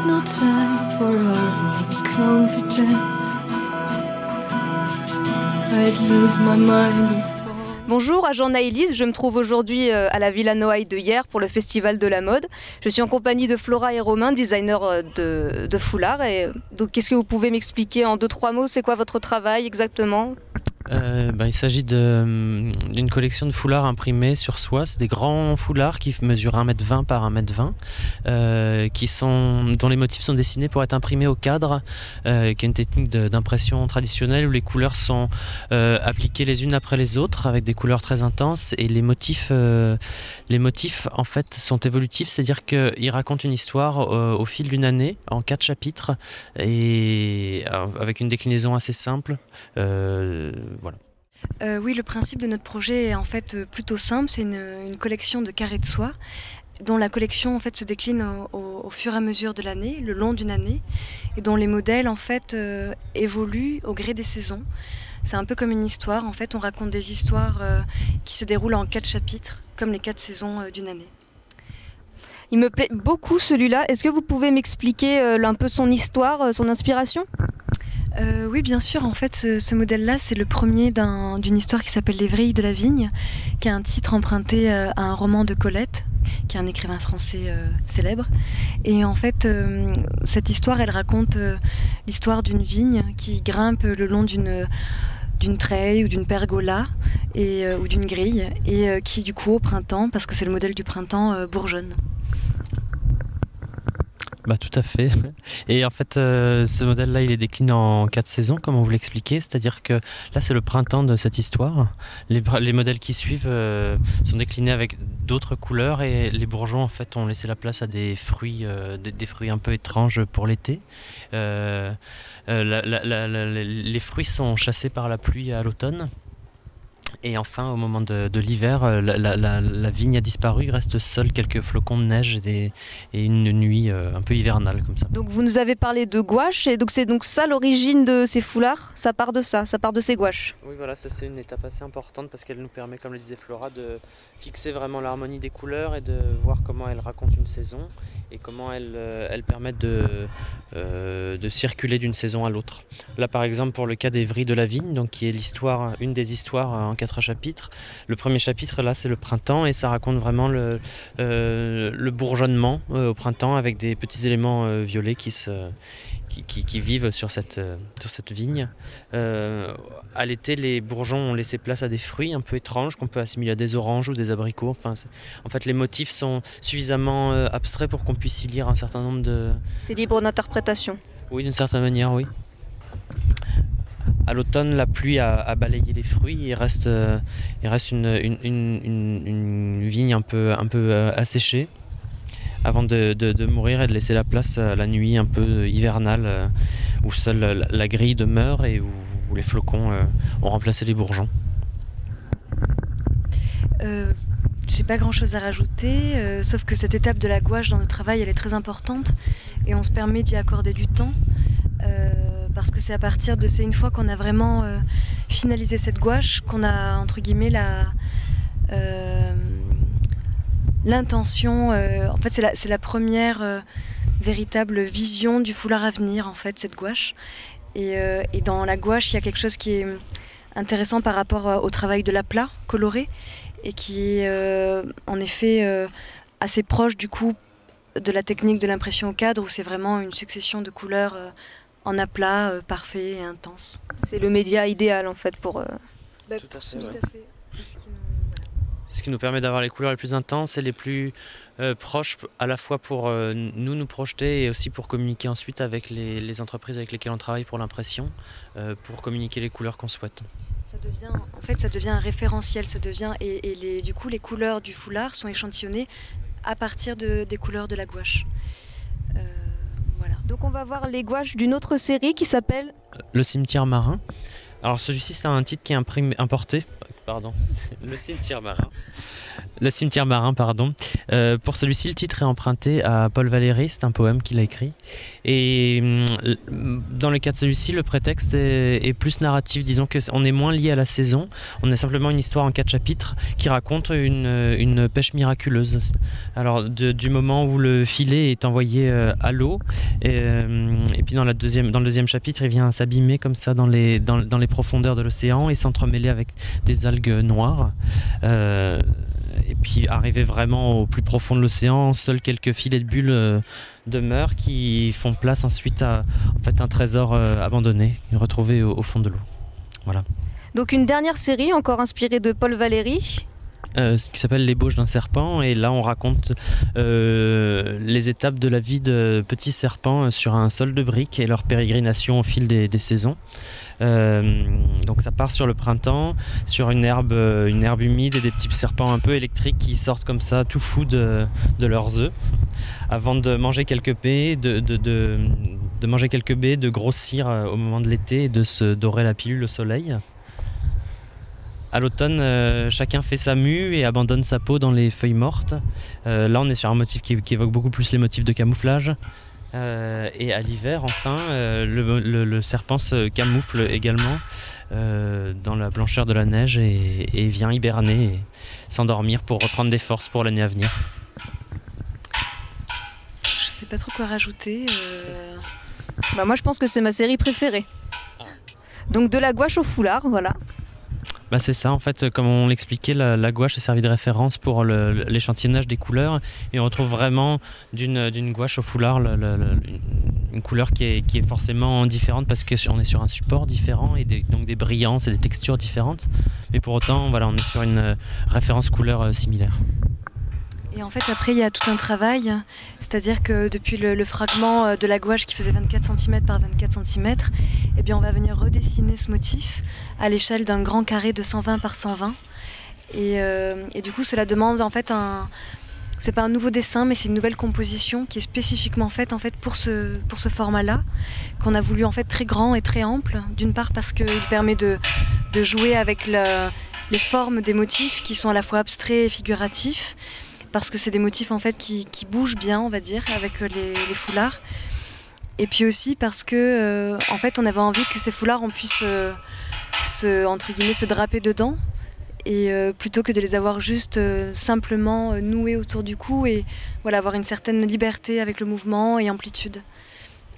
no time for our confidence. I'd lose my mind before. Bonjour, agent Naïlis, je me trouve aujourd'hui à la Villa Noailles de Hyères pour le Festival de la mode. Je suis en compagnie de Flora et Romain, designers de foulards. Et donc, qu'est-ce que vous pouvez m'expliquer en 2-3 mots? C'est quoi votre travail exactement? Il s'agit d'une collection de foulards imprimés sur soie. C'est des grands foulards qui mesurent 1,20 m par 1,20 m, dont les motifs sont dessinés pour être imprimés au cadre, qui est une technique d'impression traditionnelle où les couleurs sont appliquées les unes après les autres avec des couleurs très intenses, et les motifs en fait sont évolutifs, c'est-à-dire qu'ils racontent une histoire au fil d'une année en 4 chapitres et avec une déclinaison assez simple. Voilà. Oui, le principe de notre projet est en fait plutôt simple. C'est une collection de carrés de soie dont la collection en fait se décline au fur et à mesure de l'année, le long d'une année, et dont les modèles en fait évoluent au gré des saisons. C'est un peu comme une histoire. En fait, on raconte des histoires qui se déroulent en 4 chapitres, comme les 4 saisons d'une année. Il me plaît beaucoup celui-là. Est-ce que vous pouvez m'expliquer un peu son histoire, son inspiration? Oui, bien sûr. En fait, ce modèle-là, c'est le premier d'une histoire qui s'appelle Les Vrilles de la Vigne, qui est un titre emprunté à un roman de Colette, qui est un écrivain français célèbre. Et en fait, cette histoire, elle raconte l'histoire d'une vigne qui grimpe le long d'une treille ou d'une pergola ou d'une grille, et qui, du coup, au printemps, parce que c'est le modèle du printemps, bourgeonne. Tout à fait. Et en fait, ce modèle-là, il est décliné en 4 saisons, comme on vous l'expliquait. C'est-à-dire que là, c'est le printemps de cette histoire. Les modèles qui suivent sont déclinés avec d'autres couleurs, et les bourgeons, en fait, ont laissé la place à des fruits un peu étranges pour l'été. Les fruits sont chassés par la pluie à l'automne. Et enfin, au moment de l'hiver, la vigne a disparu, il reste seul quelques flocons de neige et une nuit un peu hivernale comme ça. Donc vous nous avez parlé de gouache, et donc c'est donc ça l'origine de ces foulards? Ça part de ça part de ces gouaches? Oui, voilà, ça c'est une étape assez importante parce qu'elle nous permet, comme le disait Flora, de fixer vraiment l'harmonie des couleurs et de voir comment elles racontent une saison et comment elles permettent de circuler d'une saison à l'autre. Là, par exemple, pour le cas des Vrilles de la Vigne, donc qui est une des histoires en 4 chapitres. Le premier chapitre, là, c'est le printemps, et ça raconte vraiment le bourgeonnement au printemps avec des petits éléments violets qui vivent sur cette vigne. À l'été, les bourgeons ont laissé place à des fruits un peu étranges qu'on peut assimiler à des oranges ou des abricots. Enfin, en fait, les motifs sont suffisamment abstraits pour qu'on puisse y lire un certain nombre de... C'est libre d'interprétation. Oui, d'une certaine manière, oui. À l'automne, la pluie a balayé les fruits. Il reste une vigne un peu asséchée avant de mourir et de laisser la place à la nuit un peu hivernale où seule la grille demeure et où les flocons ont remplacé les bourgeons. J'ai pas grand chose à rajouter, sauf que cette étape de la gouache dans le travail, elle est très importante, et on se permet d'y accorder du temps. Parce que c'est une fois qu'on a vraiment finalisé cette gouache qu'on a, entre guillemets, l'intention. En fait, c'est la première véritable vision du foulard à venir, en fait, cette gouache. Et dans la gouache, il y a quelque chose qui est intéressant par rapport au travail de l'aplat coloré, et qui est en effet assez proche, du coup, de la technique de l'impression au cadre, où c'est vraiment une succession de couleurs en aplat, parfait et intense. C'est le média idéal en fait pour... Tout à fait. Tout à fait. C'est ce qui nous permet d'avoir les couleurs les plus intenses et les plus proches, à la fois pour nous projeter et aussi pour communiquer ensuite avec les entreprises avec lesquelles on travaille pour l'impression, pour communiquer les couleurs qu'on souhaite. Ça devient un référentiel, du coup les couleurs du foulard sont échantillonnées à partir des couleurs de la gouache. Voilà. Donc on va voir les gouaches d'une autre série qui s'appelle... Le cimetière marin. Alors celui-ci, c'est un titre qui est importé, pardon, le cimetière marin. Le cimetière marin, pardon. Pour celui-ci, le titre est emprunté à Paul Valéry, c'est un poème qu'il a écrit. Et dans le cas de celui-ci, le prétexte est plus narratif. Disons qu'on est moins lié à la saison. On a simplement une histoire en 4 chapitres qui raconte une pêche miraculeuse. Alors, du moment où le filet est envoyé à l'eau, et puis dans le deuxième chapitre, il vient s'abîmer comme ça dans les profondeurs de l'océan et s'entremêler avec des algues noires. Et puis arriver vraiment au plus profond de l'océan, seuls quelques filets de bulles demeurent qui font place ensuite à un trésor abandonné, retrouvé au fond de l'eau. Voilà. Donc une dernière série encore inspirée de Paul Valéry. Ce qui s'appelle L'ébauche d'un serpent, et là on raconte les étapes de la vie de petits serpents sur un sol de briques et leur pérégrination au fil des saisons. Donc ça part sur le printemps, sur une herbe humide et des petits serpents un peu électriques qui sortent comme ça tout fous de leurs œufs avant de manger quelques baies, de manger quelques baies, de grossir au moment de l'été et de se dorer la pilule au soleil. À l'automne, chacun fait sa mue et abandonne sa peau dans les feuilles mortes. Là, on est sur un motif qui évoque beaucoup plus les motifs de camouflage. Et à l'hiver, enfin, le serpent se camoufle également dans la blancheur de la neige et vient hiberner et s'endormir pour reprendre des forces pour l'année à venir. Je sais pas trop quoi rajouter. Moi, je pense que c'est ma série préférée. Donc de la gouache au foulard, voilà. C'est ça, en fait, comme on l'expliquait, la gouache a servi de référence pour l'échantillonnage des couleurs, et on retrouve vraiment d'une gouache au foulard une couleur qui est forcément différente parce qu'on est sur un support différent et donc des brillances et des textures différentes, mais pour autant voilà, on est sur une référence couleur similaire. Et en fait, après, il y a tout un travail, c'est-à-dire que depuis le fragment de la gouache qui faisait 24 cm par 24 cm, eh bien, on va venir redessiner ce motif à l'échelle d'un grand carré de 120 par 120. Et du coup, cela demande en fait c'est pas un nouveau dessin, mais c'est une nouvelle composition qui est spécifiquement faite en fait pour ce format-là, qu'on a voulu en fait très grand et très ample. D'une part parce qu'il permet de jouer avec les formes des motifs qui sont à la fois abstraits et figuratifs, parce que c'est des motifs en fait qui bougent bien, on va dire, avec les foulards. Et puis aussi parce que en fait, on avait envie que ces foulards, on puisse entre guillemets se draper dedans, et plutôt que de les avoir juste simplement noués autour du cou, et voilà, avoir une certaine liberté avec le mouvement et amplitude.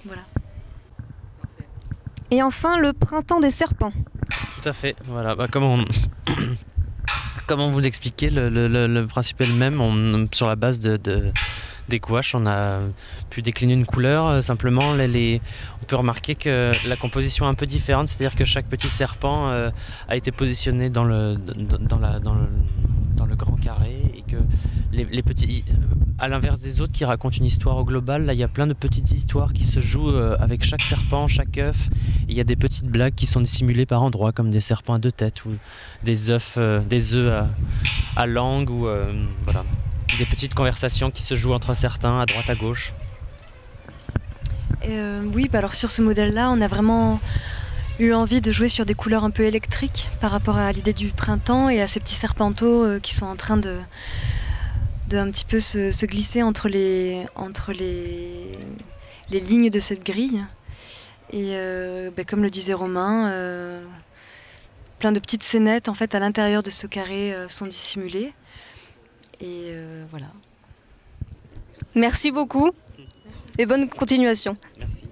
Voilà. Et enfin, le printemps des serpents. Tout à fait. Voilà. Comment vous l'expliquez, le principe est le même. Sur la base des gouaches, on a pu décliner une couleur. Simplement, on peut remarquer que la composition est un peu différente, c'est-à-dire que chaque petit serpent a été positionné dans le grand carré, et que les petits, à l'inverse des autres qui racontent une histoire au global, là il y a plein de petites histoires qui se jouent avec chaque serpent, chaque œuf. Il y a des petites blagues qui sont dissimulées par endroits, comme des serpents à 2 têtes ou des œufs à langue, ou voilà, des petites conversations qui se jouent entre certains à droite à gauche. Oui, alors sur ce modèle-là, on a vraiment eu envie de jouer sur des couleurs un peu électriques par rapport à l'idée du printemps et à ces petits serpenteaux qui sont en train de un petit peu se glisser entre les lignes de cette grille. Et comme le disait Romain, plein de petites scénettes en fait à l'intérieur de ce carré sont dissimulées. Et voilà. Merci beaucoup. Merci. Et bonne continuation. Merci.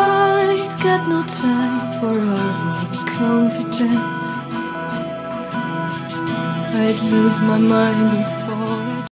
I've got no time for our confidence. I'd lose my mind if